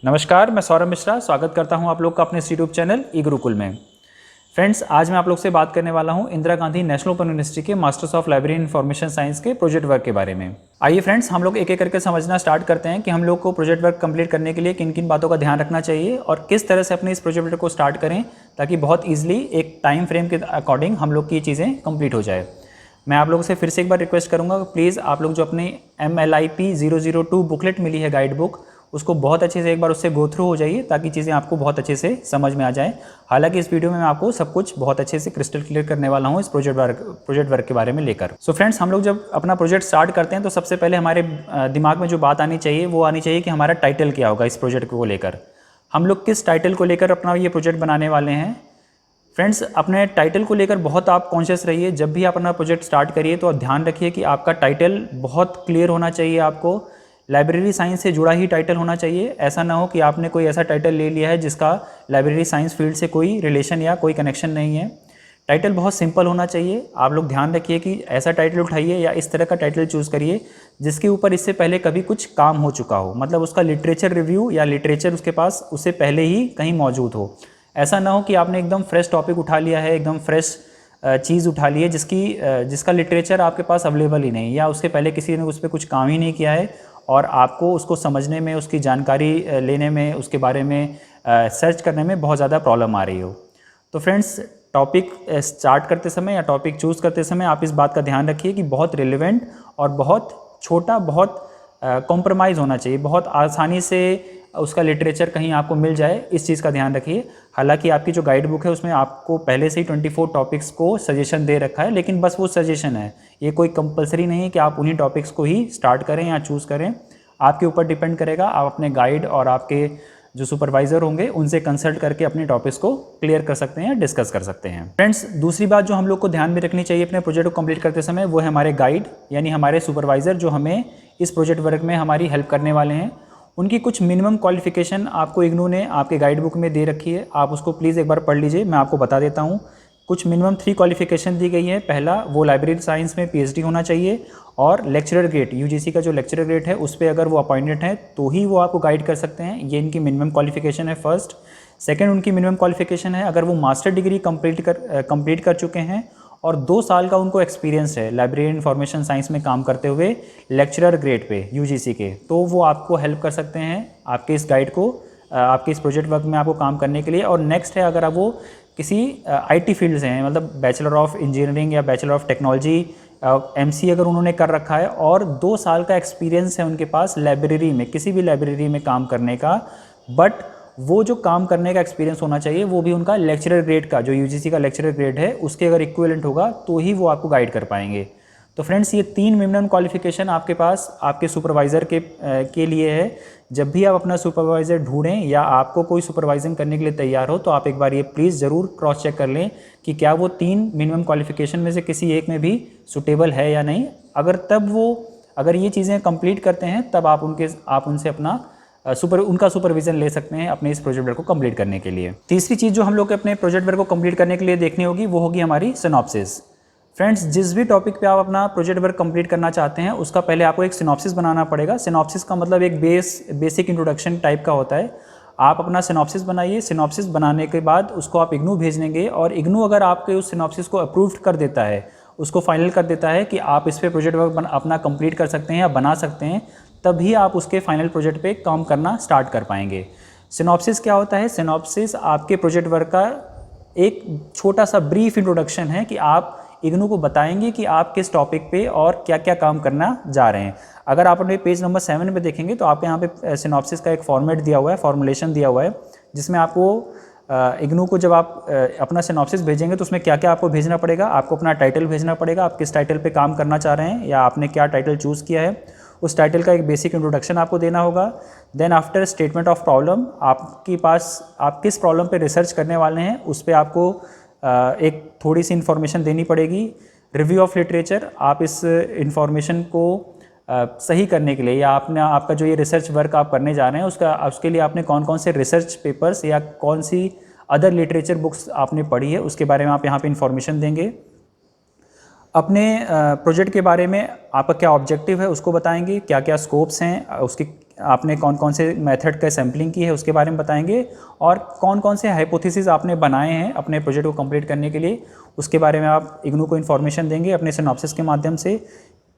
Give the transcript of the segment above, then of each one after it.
नमस्कार, मैं सौरभ मिश्रा स्वागत करता हूं आप लोग का अपने यूट्यूब चैनल ई गुरुकुल में। फ्रेंड्स, आज मैं आप लोग से बात करने वाला हूं Indira Gandhi national open university के masters of library information science के प्रोजेक्ट वर्क के बारे में। आइए फ्रेंड्स, हम लोग एक एक करके समझना स्टार्ट करते हैं कि हम लोग को प्रोजेक्ट वर्क कंप्लीट करने के लिए किन किन बातों का ध्यान रखना चाहिए और किस तरह से अपने इस प्रोजेक्ट वर्क को स्टार्ट करें ताकि बहुत ईजिली एक टाइम फ्रेम के अकॉर्डिंग हम लोग की ये चीज़ें कंप्लीट हो जाए। मैं आप लोगों से फिर से एक बार रिक्वेस्ट करूंगा, प्लीज़ आप लोग जो अपने MLIP 002 बुकलेट मिली है गाइड बुक, उसको बहुत अच्छे से एक बार उससे गो थ्रू हो जाइए ताकि चीज़ें आपको बहुत अच्छे से समझ में आ जाएं। हालांकि इस वीडियो में मैं आपको सब कुछ बहुत अच्छे से क्रिस्टल क्लियर करने वाला हूं इस प्रोजेक्ट वर्क के बारे में लेकर। सो फ्रेंड्स, हम लोग जब अपना प्रोजेक्ट स्टार्ट करते हैं तो सबसे पहले हमारे दिमाग में जो बात आनी चाहिए वो आनी चाहिए कि हमारा टाइटल क्या होगा इस प्रोजेक्ट को लेकर। हम लोग किस टाइटल को लेकर अपना ये प्रोजेक्ट बनाने वाले हैं। फ्रेंड्स, अपने टाइटल को लेकर बहुत आप कॉन्शियस रहिए। जब भी आप अपना प्रोजेक्ट स्टार्ट करिए तो आप ध्यान रखिए कि आपका टाइटल बहुत क्लियर होना चाहिए। आपको लाइब्रेरी साइंस से जुड़ा ही टाइटल होना चाहिए। ऐसा ना हो कि आपने कोई ऐसा टाइटल ले लिया है जिसका लाइब्रेरी साइंस फील्ड से कोई रिलेशन या कोई कनेक्शन नहीं है। टाइटल बहुत सिंपल होना चाहिए। आप लोग ध्यान रखिए कि ऐसा टाइटल उठाइए या इस तरह का टाइटल चूज़ करिए जिसके ऊपर इससे पहले कभी कुछ काम हो चुका हो, मतलब उसका लिटरेचर रिव्यू या लिटरेचर उसके पास उससे पहले ही कहीं मौजूद हो। ऐसा ना हो कि आपने एकदम फ्रेश टॉपिक उठा लिया है, एकदम फ्रेश चीज़ उठा ली है जिसका लिटरेचर आपके पास अवेलेबल ही नहीं या उसके पहले किसी ने उस पर कुछ काम ही नहीं किया है और आपको उसको समझने में, उसकी जानकारी लेने में, उसके बारे में सर्च करने में बहुत ज़्यादा प्रॉब्लम आ रही हो। तो फ्रेंड्स, टॉपिक स्टार्ट करते समय या टॉपिक चूज़ करते समय आप इस बात का ध्यान रखिए कि बहुत रिलेवेंट और बहुत छोटा, बहुत कॉम्प्रोमाइज़ होना चाहिए, बहुत आसानी से उसका लिटरेचर कहीं आपको मिल जाए, इस चीज़ का ध्यान रखिए। हालांकि आपकी जो गाइड बुक है उसमें आपको पहले से ही 24 टॉपिक्स को सजेशन दे रखा है, लेकिन बस वो सजेशन है, ये कोई कंपलसरी नहीं है कि आप उन्हीं टॉपिक्स को ही स्टार्ट करें या चूज़ करें। आपके ऊपर डिपेंड करेगा। आप अपने गाइड और आपके जो सुपरवाइज़र होंगे उनसे कंसल्ट करके अपने टॉपिक्स को क्लियर कर सकते हैं, डिस्कस कर सकते हैं। फ्रेंड्स, दूसरी बात जो हम लोग को ध्यान में रखनी चाहिए अपने प्रोजेक्ट को कंप्लीट करते समय वो है हमारे गाइड यानी हमारे सुपरवाइज़र जो हमें इस प्रोजेक्ट वर्क में हमारी हेल्प करने वाले हैं। उनकी कुछ मिनिमम क्वालिफिकेशन आपको इग्नू ने आपके गाइड बुक में दे रखी है, आप उसको प्लीज़ एक बार पढ़ लीजिए। मैं आपको बता देता हूँ। कुछ मिनिमम 3 क्वालिफिकेशन दी गई है। पहला, वो लाइब्रेरी साइंस में PhD होना चाहिए और लेक्चरर ग्रेड, UGC का जो लेक्चरर ग्रेड है उस पर अगर वो अपॉइंटेड है तो ही वो आपको गाइड कर सकते हैं। ये इनकी मिनिमम क्वालिफिकेशन है फर्स्ट। सेकेंड, उनकी मिनिमम क्वालिफिकेशन है अगर वो मास्टर डिग्री कंप्लीट कर चुके हैं और 2 साल का उनको एक्सपीरियंस है लाइब्रेरी इन्फॉर्मेशन साइंस में काम करते हुए लेक्चरर ग्रेड पे UGC के, तो वो आपको हेल्प कर सकते हैं आपके इस गाइड को, आपके इस प्रोजेक्ट वर्क में आपको काम करने के लिए। और नेक्स्ट है, अगर आप वो किसी IT फील्ड से हैं, मतलब बैचलर ऑफ इंजीनियरिंग या बैचलर ऑफ टेक्नोलॉजी MC अगर उन्होंने कर रखा है और 2 साल का एक्सपीरियंस है उनके पास लाइब्रेरी में, किसी भी लाइब्रेरी में काम करने का, बट वो जो काम करने का एक्सपीरियंस होना चाहिए वो भी उनका लेक्चरर ग्रेड का, जो UGC का लेक्चरर ग्रेड है उसके अगर इक्विवेलेंट होगा तो ही वो आपको गाइड कर पाएंगे। तो फ्रेंड्स, ये 3 मिनिमम क्वालिफिकेशन आपके पास आपके सुपरवाइज़र के लिए है। जब भी आप अपना सुपरवाइज़र ढूंढें या आपको कोई सुपरवाइजिंग करने के लिए तैयार हो तो आप एक बार ये प्लीज़ ज़रूर क्रॉस चेक कर लें कि क्या वो 3 मिनिमम क्वालिफिकेशन में से किसी एक में भी सुटेबल है या नहीं। अगर ये चीज़ें कंप्लीट करते हैं तब आप उनसे अपना उनका सुपरविजन ले सकते हैं अपने इस प्रोजेक्ट वर्क को कंप्लीट करने के लिए। तीसरी चीज़ जो हम लोग अपने प्रोजेक्ट वर्क को कंप्लीट करने के लिए देखनी होगी वो होगी हमारी सिनॉप्सिस। फ्रेंड्स, जिस भी टॉपिक पे आप अपना प्रोजेक्ट वर्क कंप्लीट करना चाहते हैं उसका पहले आपको एक सिनॉप्सिस बनाना पड़ेगा। सिनॉप्सिस का मतलब एक बेसिक इंट्रोडक्शन टाइप का होता है। आप अपना सिनॉप्सिस बनाइए। सिनॉप्सिस बनाने के बाद उसको आप इग्नू भेज देंगे और इग्नू अगर आपके उस सिनॉप्सिस को अप्रूव कर देता है, उसको फाइनल कर देता है कि आप इस पर प्रोजेक्ट वर्क अपना कंप्लीट कर सकते हैं या बना सकते हैं, तभी आप उसके फाइनल प्रोजेक्ट पे काम करना स्टार्ट कर पाएंगे। सिनॉप्सिस क्या होता है? सिनॉप्सिस आपके प्रोजेक्ट वर्क का एक छोटा सा ब्रीफ इंट्रोडक्शन है कि आप इग्नू को बताएंगे कि आप किस टॉपिक पे और क्या क्या काम करना जा रहे हैं। अगर आप अपने पेज नंबर 7 पे देखेंगे तो आपके यहाँ पे सिनॉप्सिस का एक फॉर्मेट दिया हुआ है, फॉर्मुलेशन दिया हुआ है, जिसमें आपको इग्नू को जब आप अपना सिनॉप्सिस भेजेंगे तो उसमें क्या क्या आपको भेजना पड़ेगा। आपको अपना टाइटल भेजना पड़ेगा, आप किस टाइटल पे काम करना चाह रहे हैं या आपने क्या टाइटल चूज़ किया है, उस टाइटल का एक बेसिक इंट्रोडक्शन आपको देना होगा। Then after statement of problem, आपके पास आप किस प्रॉब्लम पे रिसर्च करने वाले हैं उस पर आपको एक थोड़ी सी इन्फॉर्मेशन देनी पड़ेगी। रिव्यू ऑफ लिटरेचर, आप इस इन्फॉर्मेशन को सही करने के लिए या आपका जो ये रिसर्च वर्क आप करने जा रहे हैं उसके लिए आपने कौन कौन से रिसर्च पेपर्स या कौन सी अदर लिटरेचर बुक्स आपने पढ़ी है उसके बारे में आप यहाँ पे इन्फॉर्मेशन देंगे। अपने प्रोजेक्ट के बारे में आपका क्या ऑब्जेक्टिव है उसको बताएंगे, क्या क्या स्कोप्स हैं, उसकी आपने कौन कौन से मेथड का सैम्पलिंग की है उसके बारे में बताएंगे, और कौन कौन से हाइपोथेसिस आपने बनाए हैं अपने प्रोजेक्ट को कंप्लीट करने के लिए उसके बारे में आप इग्नू को इन्फॉर्मेशन देंगे अपने सिनॉप्सिस के माध्यम से।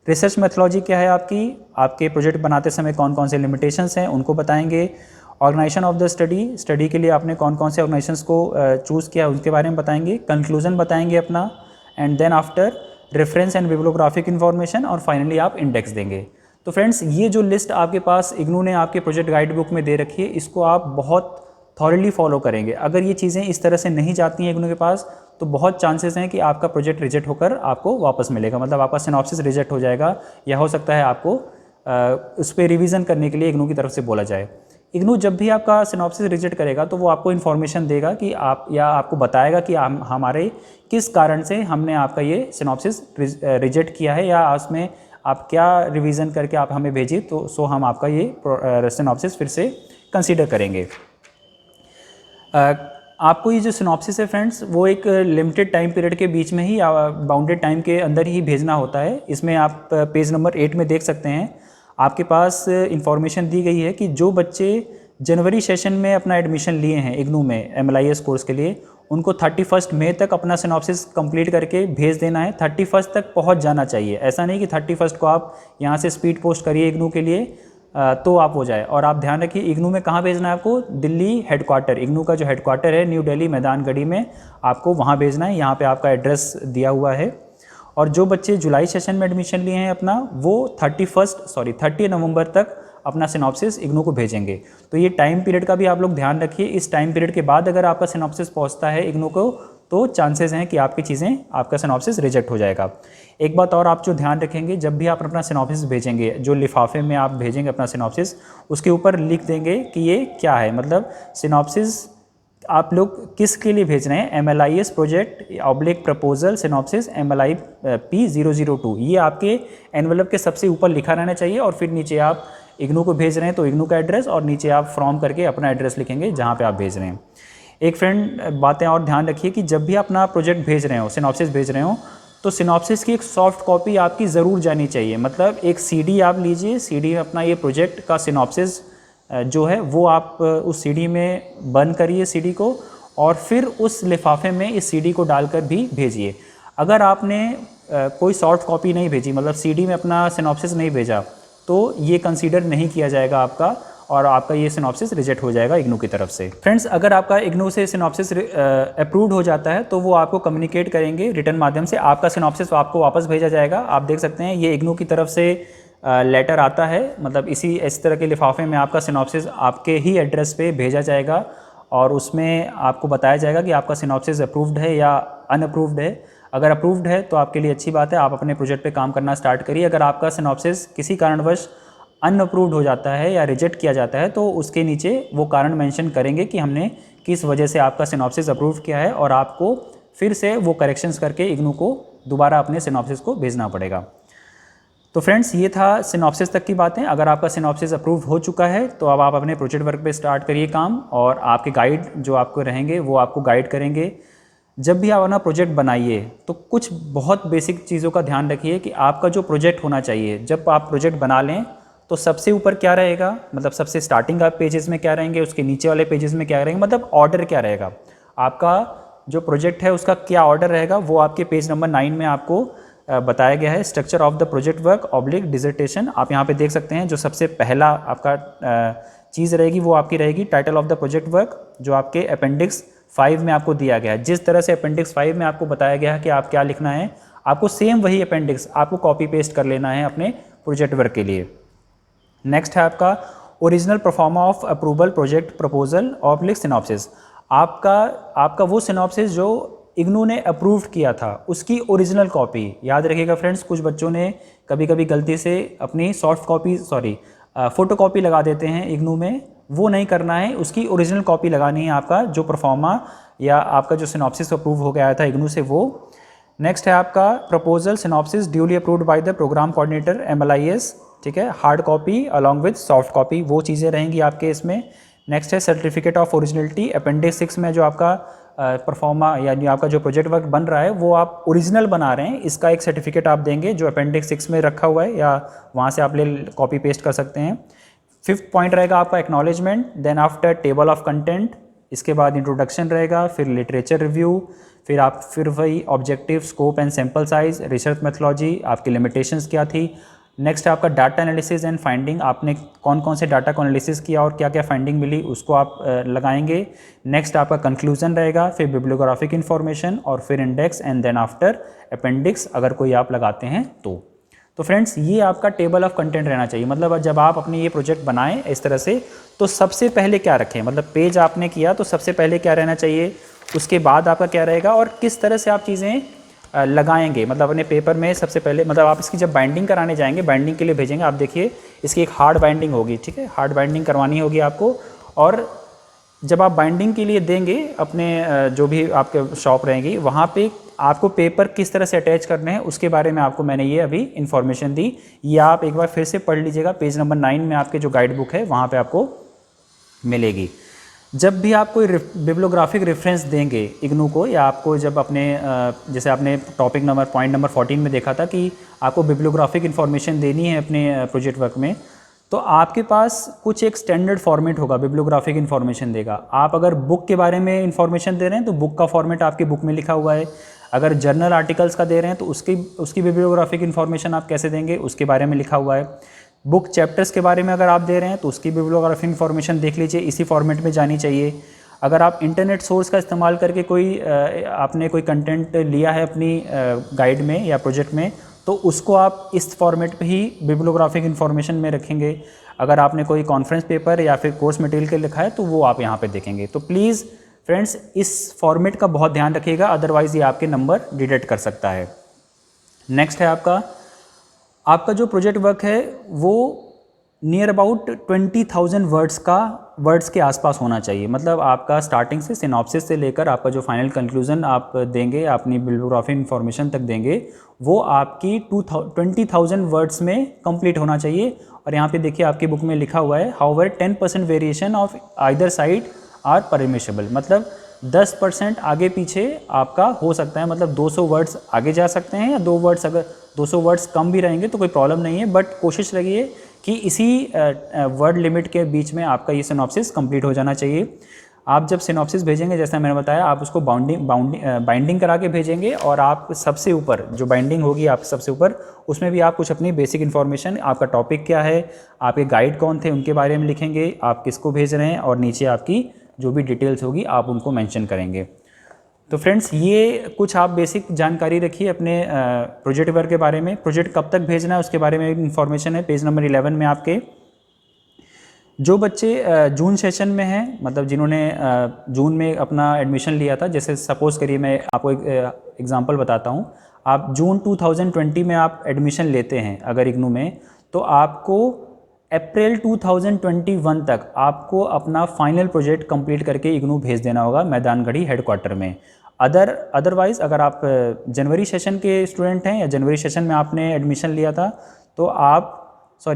रिसर्च मेथोलॉजी क्या है आपकी, आपके प्रोजेक्ट बनाते समय कौन कौन से लिमिटेशंस हैं उनको बताएंगे। ऑर्गेनाइजेशन ऑफ द स्टडी के लिए आपने कौन कौन से ऑर्गेनाइजेशंस को चूज़ किया उनके बारे में बताएंगे। कंक्लूजन बताएंगे अपना, and then after reference and bibliographic information, और फाइनली आप इंडेक्स देंगे। तो फ्रेंड्स, ये जो लिस्ट आपके पास इग्नू ने आपके प्रोजेक्ट गाइड बुक में दे रखी है, इसको आप बहुत थॉरली फॉलो करेंगे। अगर ये चीज़ें इस तरह से नहीं जाती हैं इग्नू के पास, तो बहुत चांसेस हैं कि आपका प्रोजेक्ट रिजेक्ट होकर आपको वापस मिलेगा, मतलब आपका सिनॉप्सिस रिजेक्ट हो जाएगा, या हो सकता है आपको उस पर रिवीजन करने के लिए इग्नू की तरफ से बोला जाए। इग्नू जब भी आपका सिनॉप्सिस रिजेक्ट करेगा तो वो आपको इन्फॉर्मेशन देगा कि आप, या आपको बताएगा कि हमारे किस कारण से हमने आपका ये सिनॉप्सिस रिजेक्ट किया है, या उसमें आप क्या रिवीजन करके आप हमें भेजिए, तो सो हम आपका ये सिनॉप्सिस फिर से कंसीडर करेंगे। आपको ये जो सिनॉप्सिस है फ्रेंड्स, वो एक लिमिटेड टाइम पीरियड के बीच में ही, बाउंडेड टाइम के अंदर ही भेजना होता है। इसमें आप पेज नंबर 8 में देख सकते हैं, आपके पास इंफॉर्मेशन दी गई है कि जो बच्चे जनवरी सेशन में अपना एडमिशन लिए हैं इग्नू में MLIS कोर्स के लिए, उनको 31 मई तक अपना सिनॉप्सिस कंप्लीट करके भेज देना है। 31 तक पहुंच जाना चाहिए, ऐसा नहीं कि 31 को आप यहां से स्पीड पोस्ट करिए इग्नू के लिए तो आप हो जाए। और आप ध्यान रखिए, इग्नू में कहाँ भेजना है आपको, दिल्ली हेडक्वार्टर, इग्नू का जो हेडक्वार्टर है न्यू दिल्ली मैदान गढ़ी में, आपको वहाँ भेजना है। यहाँ पे आपका एड्रेस दिया हुआ है। और जो बच्चे जुलाई सेशन में एडमिशन लिए हैं अपना, वो 30 नवंबर तक अपना सिनॉप्सिस इग्नू को भेजेंगे। तो ये टाइम पीरियड का भी आप लोग ध्यान रखिए। इस टाइम पीरियड के बाद अगर आपका सिनॉप्सिस पहुंचता है इग्नू को, तो चांसेस हैं कि आपकी चीज़ें, आपका सिनॉप्सिस रिजेक्ट हो जाएगा। एक बात और आप जो ध्यान रखेंगे, जब भी आप अपना सिनॉप्सिस भेजेंगे, जो लिफाफे में आप भेजेंगे अपना सिनॉप्सिस, उसके ऊपर लिख देंगे कि ये क्या है, मतलब सिनॉप्सिस आप लोग किसके लिए भेज रहे हैं, MLIS project oblique proposal synopsis MLIP 002, ये आपके एनवेलप के सबसे ऊपर लिखा रहना चाहिए। और फिर नीचे आप इग्नू को भेज रहे हैं तो इग्नू का एड्रेस, और नीचे आप फ्रॉम करके अपना एड्रेस लिखेंगे जहाँ पे आप भेज रहे हैं। एक फ्रेंड बातें और ध्यान रखिए कि जब भी अपना प्रोजेक्ट भेज रहे हो, सिनॉप्सिस भेज रहे हो, तो सिनॉप्सिस की एक सॉफ्ट कॉपी आपकी ज़रूर जानी चाहिए। मतलब एक CD आप लीजिए, CD में अपना ये प्रोजेक्ट का सिनॉप्सिस जो है वो आप उस CD में बंद करिए CD को, और फिर उस लिफाफे में इस CD को डालकर भी भेजिए। अगर आपने कोई सॉफ्ट कॉपी नहीं भेजी, मतलब CD में अपना सिनॉप्सिस नहीं भेजा, तो ये कंसीडर नहीं किया जाएगा आपका, और आपका ये सिनॉप्सिस रिजेक्ट हो जाएगा इग्नू की तरफ से। फ्रेंड्स, अगर आपका इग्नू से सिनॉप्सिस अप्रूव्ड हो जाता है तो वो आपको कम्युनिकेट करेंगे रिटर्न माध्यम से, आपका सिनॉप्सिस आपको वापस भेजा जाएगा। आप देख सकते हैं ये इग्नू की तरफ से लेटर आता है, मतलब इस तरह के लिफाफे में आपका सिनॉप्सिस आपके ही एड्रेस पे भेजा जाएगा, और उसमें आपको बताया जाएगा कि आपका सिनॉप्सिस अप्रूव्ड है या अनअप्रूव्ड है। अगर अप्रूव्ड है तो आपके लिए अच्छी बात है, आप अपने प्रोजेक्ट पे काम करना स्टार्ट करिए। अगर आपका सिनॉप्सिस किसी कारणवश अनअप्रूव्ड हो जाता है या रिजेक्ट किया जाता है, तो उसके नीचे वो कारण मेंशन करेंगे कि हमने किस वजह से आपका सिनॉप्सिस अप्रूव किया है, और आपको फिर से वो करेक्शंस करके इग्नू को दोबारा अपने सिनॉप्सिस को भेजना पड़ेगा। तो फ्रेंड्स, ये था सिनॉप्सिस तक की बातें। अगर आपका सिनॉप्सिस अप्रूव हो चुका है तो अब आप अपने प्रोजेक्ट वर्क पे स्टार्ट करिए काम, और आपके गाइड जो आपको रहेंगे वो आपको गाइड करेंगे। जब भी आप अपना प्रोजेक्ट बनाइए तो कुछ बहुत बेसिक चीज़ों का ध्यान रखिए कि आपका जो प्रोजेक्ट होना चाहिए, जब आप प्रोजेक्ट बना लें तो सबसे ऊपर क्या रहेगा, मतलब सबसे स्टार्टिंग आप पेजेस में क्या रहेंगे, उसके नीचे वाले पेजेस में क्या रहेंगे, मतलब ऑर्डर क्या रहेगा, आपका जो प्रोजेक्ट है उसका क्या ऑर्डर रहेगा, वो आपके पेज नंबर 9 में आपको बताया गया है। Structure of the project work oblique dissertation, आप यहाँ पे देख सकते हैं। जो सबसे पहला आपका चीज़ रहेगी वो आपकी रहेगी title of the project work, जो आपके अपेंडिक्स 5 में आपको दिया गया है। जिस तरह से अपेंडिक्स 5 में आपको बताया गया है कि आप क्या लिखना है, आपको सेम वही अपेंडिक्स आपको कॉपी पेस्ट कर लेना है अपने प्रोजेक्ट वर्क के लिए। नेक्स्ट है आपका original pro forma of approval project proposal oblique synopsis, आपका वो सिनॉप्सिस जो इग्नू ने अप्रूव किया था उसकी ओरिजिनल कॉपी। याद रखिएगा फ्रेंड्स, कुछ बच्चों ने कभी कभी गलती से अपनी फोटो कॉपी लगा देते हैं इग्नू में, वो नहीं करना है, उसकी ओरिजिनल कॉपी लगानी है आपका जो परफॉर्मा या आपका जो सिनॉप्सिस अप्रूव हो गया था इग्नू से वो। नेक्स्ट है आपका proposal synopsis duly approved by the programme coordinator MLIS, ठीक है, hard copy along with soft copy, वो चीज़ें रहेंगी आपके इसमें। नेक्स्ट है सर्टिफिकेट ऑफ ओरिजिनलिटी, अपेंडिक्स 6 में जो आपका परफॉर्मा यानी आपका जो प्रोजेक्ट वर्क बन रहा है वो आप ओरिजिनल बना रहे हैं, इसका एक सर्टिफिकेट आप देंगे जो अपेंडिक्स 6 में रखा हुआ है, या वहाँ से आप ले कॉपी पेस्ट कर सकते हैं। 5th पॉइंट रहेगा आपका acknowledgement, then after table of content, इसके बाद इंट्रोडक्शन रहेगा, फिर लिटरेचर रिव्यू, फिर वही objective, scope and sample size, research methodology, आपकी लिमिटेशंस क्या थी। नेक्स्ट आपका डाटा एनालिसिस एंड फाइंडिंग, आपने कौन कौन से डाटा को एनालिसिस किया और क्या क्या फाइंडिंग मिली उसको आप लगाएंगे। नेक्स्ट आपका कंक्लूजन रहेगा, फिर बिब्लियोग्राफिक इन्फॉर्मेशन और फिर index and then after appendix अगर कोई आप लगाते हैं तो फ्रेंड्स ये आपका टेबल ऑफ कंटेंट रहना चाहिए। मतलब जब आप अपनी ये प्रोजेक्ट बनाएं इस तरह से तो सबसे पहले क्या रखें, मतलब पेज आपने किया तो सबसे पहले क्या रहना चाहिए, उसके बाद आपका क्या रहेगा और किस तरह से आप चीज़ें लगाएंगे। मतलब अपने पेपर में सबसे पहले, मतलब आप इसकी जब बाइंडिंग कराने जाएंगे, बाइंडिंग के लिए भेजेंगे, आप देखिए इसकी एक हार्ड बाइंडिंग होगी, ठीक है, हार्ड बाइंडिंग करवानी होगी आपको। और जब आप बाइंडिंग के लिए देंगे अपने जो भी आपके शॉप रहेंगी वहाँ पे आपको पेपर किस तरह से अटैच करने हैं उसके बारे में आपको मैंने ये अभी इन्फॉर्मेशन दी। ये आप एक बार फिर से पढ़ लीजिएगा, पेज नंबर 9 में आपके जो गाइड बुक है वहाँ पे आपको मिलेगी। जब भी आप कोई बिब्लियोग्राफिक रेफरेंस देंगे इग्नू को, या आपको जब अपने जैसे आपने टॉपिक नंबर पॉइंट नंबर 14 में देखा था कि आपको बिब्लियोग्राफिक इन्फॉर्मेशन देनी है अपने प्रोजेक्ट वर्क में, तो आपके पास कुछ एक स्टैंडर्ड फॉर्मेट होगा, बिब्लियोग्राफिक इन्फॉर्मेशन देगा। आप अगर बुक के बारे में इन्फॉर्मेशन दे रहे हैं तो बुक का फॉर्मेट आपकी बुक में लिखा हुआ है। अगर जर्नल आर्टिकल्स का दे रहे हैं तो उसकी बिब्लियोग्राफिक इन्फॉर्मेशन आप कैसे देंगे उसके बारे में लिखा हुआ है। बुक चैप्टर्स के बारे में अगर आप दे रहे हैं तो उसकी बिब्लियोग्राफिक इन्फॉर्मेशन देख लीजिए, इसी फॉर्मेट में जानी चाहिए। अगर आप इंटरनेट सोर्स का इस्तेमाल करके आपने कोई कंटेंट लिया है अपनी गाइड में या प्रोजेक्ट में, तो उसको आप इस फॉर्मेट पे ही बिब्लियोग्राफिक इन्फॉर्मेशन में रखेंगे। अगर आपने कोई कॉन्फ्रेंस पेपर या फिर कोर्स मटेरियल के लिखा है तो वो आप यहाँ पे देखेंगे। तो प्लीज़ फ्रेंड्स इस फॉर्मेट का बहुत ध्यान रखिएगा, अदरवाइज़ ये आपके नंबर डिडक्ट कर सकता है। नेक्स्ट है आपका जो प्रोजेक्ट वर्क है वो नियर अबाउट 20,000 वर्ड्स के आसपास होना चाहिए। मतलब आपका स्टार्टिंग से सिनॉप्सिस से लेकर आपका जो फाइनल कंक्लूजन आप देंगे, अपनी बिब्लियोग्राफिक इन्फॉर्मेशन तक देंगे, वो आपकी 20,000 वर्ड्स में कंप्लीट होना चाहिए। और यहाँ पे देखिए आपकी बुक में लिखा हुआ है, however 10% variation of either side are permissible, मतलब 10% आगे पीछे आपका हो सकता है। मतलब 200 वर्ड्स आगे जा सकते हैं या 2 वर्ड्स, अगर 200 वर्ड्स कम भी रहेंगे तो कोई प्रॉब्लम नहीं है, बट कोशिश रखिए कि इसी वर्ड लिमिट के बीच में आपका ये सिनॉप्सिस कंप्लीट हो जाना चाहिए। आप जब सिनॉप्सिस भेजेंगे, जैसा मैंने बताया, आप उसको बाइंडिंग करा के भेजेंगे और आप सबसे ऊपर जो बाइंडिंग होगी आप सबसे ऊपर, उसमें भी आप कुछ अपनी बेसिक इन्फॉर्मेशन, आपका टॉपिक क्या है, आपके गाइड कौन थे उनके बारे में लिखेंगे, आप किसको भेज रहे हैं, और नीचे आपकी जो भी डिटेल्स होगी आप उनको मेंशन करेंगे। तो फ्रेंड्स ये कुछ आप बेसिक जानकारी रखिए अपने प्रोजेक्ट वर्क के बारे में। प्रोजेक्ट कब तक भेजना है उसके बारे में इन्फॉर्मेशन है पेज नंबर 11 में आपके। जो बच्चे जून सेशन में हैं, मतलब जिन्होंने जून में अपना एडमिशन लिया था, जैसे सपोज़ करिए मैं आपको एक एग्जांपल बताता हूँ, आप जून 2020 में आप एडमिशन लेते हैं अगर इग्नू में, तो आपको अप्रैल 2021 तक आपको अपना फाइनल प्रोजेक्ट कंप्लीट करके इग्नू भेज देना होगा मैदानगढ़ी हेडक्वार्टर में। अदरवाइज़ अगर आप जनवरी सेशन के स्टूडेंट हैं या जनवरी सेशन में आपने एडमिशन लिया था तो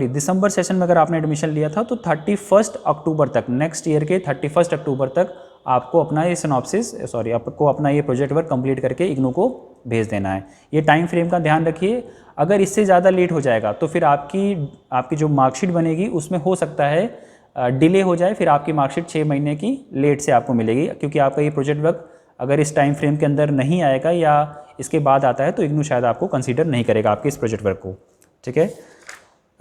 दिसंबर सेशन में अगर आपने एडमिशन लिया था तो 31 अक्टूबर तक, नेक्स्ट ईयर के 31 अक्टूबर तक आपको अपना ये आपको अपना ये प्रोजेक्ट वर्क कंप्लीट करके इग्नू को भेज देना है। ये टाइम फ्रेम का ध्यान रखिए। अगर इससे ज़्यादा लेट हो जाएगा तो फिर आपकी जो मार्कशीट बनेगी उसमें हो सकता है डिले हो जाए, फिर आपकी मार्कशीट 6 महीने की लेट से आपको मिलेगी, क्योंकि आपका ये प्रोजेक्ट वर्क अगर इस टाइम फ्रेम के अंदर नहीं आएगा या इसके बाद आता है तो इग्नू शायद आपको कंसीडर नहीं करेगा आपके इस प्रोजेक्ट वर्क को। ठीक है,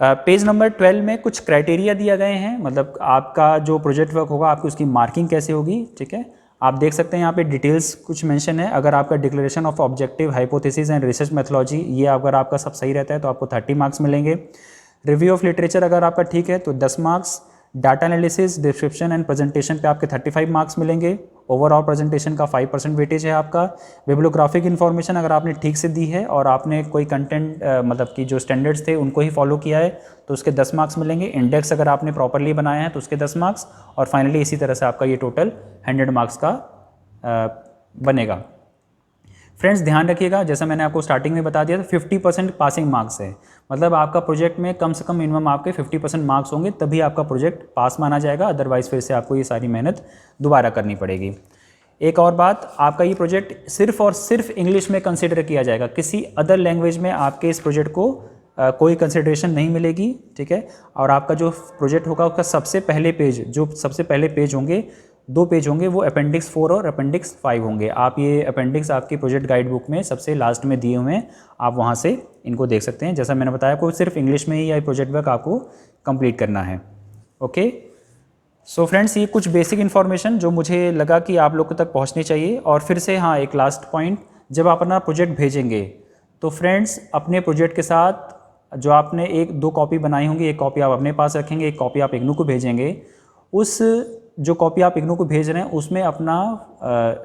पेज नंबर 12 में कुछ क्राइटेरिया दिया गए हैं, मतलब आपका जो प्रोजेक्ट वर्क होगा आपकी उसकी मार्किंग कैसे होगी। ठीक है, आप देख सकते हैं यहाँ पे डिटेल्स कुछ मेंशन है। अगर आपका declaration of objective, hypothesis and research methodology, ये अगर आपका सब सही रहता है तो आपको 30 मार्क्स मिलेंगे। रिव्यू ऑफ लिटरेचर अगर आपका ठीक है तो 10 marks. Data analysis, description and presentation पे आपके 35 मार्क्स मिलेंगे। ओवरऑल प्रेजेंटेशन का 5% वेटेज है आपका। बिब्लियोग्राफिक इन्फॉर्मेशन अगर आपने ठीक से दी है और आपने कोई कंटेंट मतलब कि जो स्टैंडर्ड्स थे उनको ही फॉलो किया है तो उसके 10 मार्क्स मिलेंगे। इंडेक्स अगर आपने प्रॉपरली बनाया है तो उसके 10 मार्क्स, और फाइनली इसी तरह से आपका ये टोटल 100 मार्क्स का बनेगा। फ्रेंड्स ध्यान रखिएगा, जैसा मैंने आपको स्टार्टिंग में बता दिया था 50% पासिंग मार्क्स है, मतलब आपका प्रोजेक्ट में कम से कम मिनिमम आपके 50% मार्क्स होंगे तभी आपका प्रोजेक्ट पास माना जाएगा, अदरवाइज फिर से आपको ये सारी मेहनत दोबारा करनी पड़ेगी। एक और बात, आपका ये प्रोजेक्ट सिर्फ और सिर्फ इंग्लिश में कंसिडर किया जाएगा, किसी अदर लैंग्वेज में आपके इस प्रोजेक्ट को कोई कंसिडरेशन नहीं मिलेगी, ठीक है। और आपका जो प्रोजेक्ट होगा उसका सबसे पहले पेज होंगे, 2 पेज होंगे, वो अपेंडिक्स 4 और अपेंडिक्स 5 होंगे। आप ये अपेंडिक्स आपकी प्रोजेक्ट गाइड बुक में सबसे लास्ट में दिए हुए हैं, आप वहाँ से इनको देख सकते हैं। जैसा मैंने बताया, आपको सिर्फ इंग्लिश में ही यह प्रोजेक्ट वर्क आपको कंप्लीट करना है। ओके, सो फ्रेंड्स, ये कुछ बेसिक इन्फॉर्मेशन जो मुझे लगा कि आप लोगों तक पहुँचनी चाहिए। और फिर से हाँ, एक लास्ट पॉइंट, जब आप अपना प्रोजेक्ट भेजेंगे तो फ्रेंड्स अपने प्रोजेक्ट के साथ जो आपने 1-2 कॉपी बनाई होंगी, एक कॉपी आप अपने पास रखेंगे, एक कॉपी आप इग्नू को भेजेंगे। उस जो कॉपी आप इग्नू को भेज रहे हैं उसमें अपना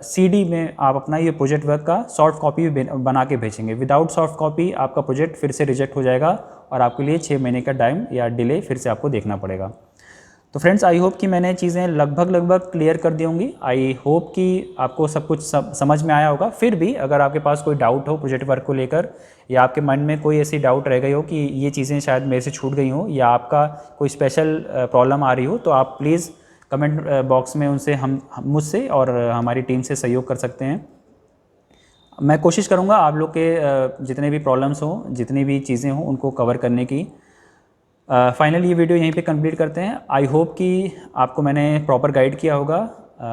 CD में आप अपना ये प्रोजेक्ट वर्क का सॉफ्ट कॉपी बना के भेजेंगे। विदाउट सॉफ्ट कॉपी आपका प्रोजेक्ट फिर से रिजेक्ट हो जाएगा और आपके लिए 6 महीने का टाइम या डिले फिर से आपको देखना पड़ेगा। तो फ्रेंड्स, आई होप कि मैंने चीज़ें लगभग क्लियर कर दी होंगी। आई होप कि आपको सब कुछ समझ में आया होगा। फिर भी अगर आपके पास कोई डाउट हो प्रोजेक्ट वर्क को लेकर, या आपके मन में कोई ऐसी डाउट रह गई हो कि ये चीज़ें शायद मेरे से छूट गई हो, या आपका कोई स्पेशल प्रॉब्लम आ रही हो, तो आप प्लीज़ कमेंट बॉक्स में उनसे हम मुझसे और हमारी टीम से सहयोग कर सकते हैं। मैं कोशिश करूँगा आप लोग के जितने भी प्रॉब्लम्स हों, जितनी भी चीज़ें हों, उनको कवर करने की। फाइनली ये वीडियो यहीं पे कंप्लीट करते हैं। आई होप कि आपको मैंने प्रॉपर गाइड किया होगा।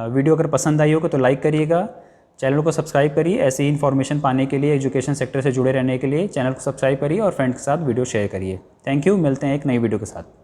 वीडियो अगर पसंद आई होगा तो लाइक करिएगा, चैनल को सब्सक्राइब करिए। ऐसी ही इन्फॉर्मेशन पाने के लिए, एजुकेशन सेक्टर से जुड़े रहने के लिए चैनल को सब्सक्राइब करिए और फ्रेंड्स के साथ वीडियो शेयर करिए। थैंक यू, मिलते हैं एक नई वीडियो के साथ।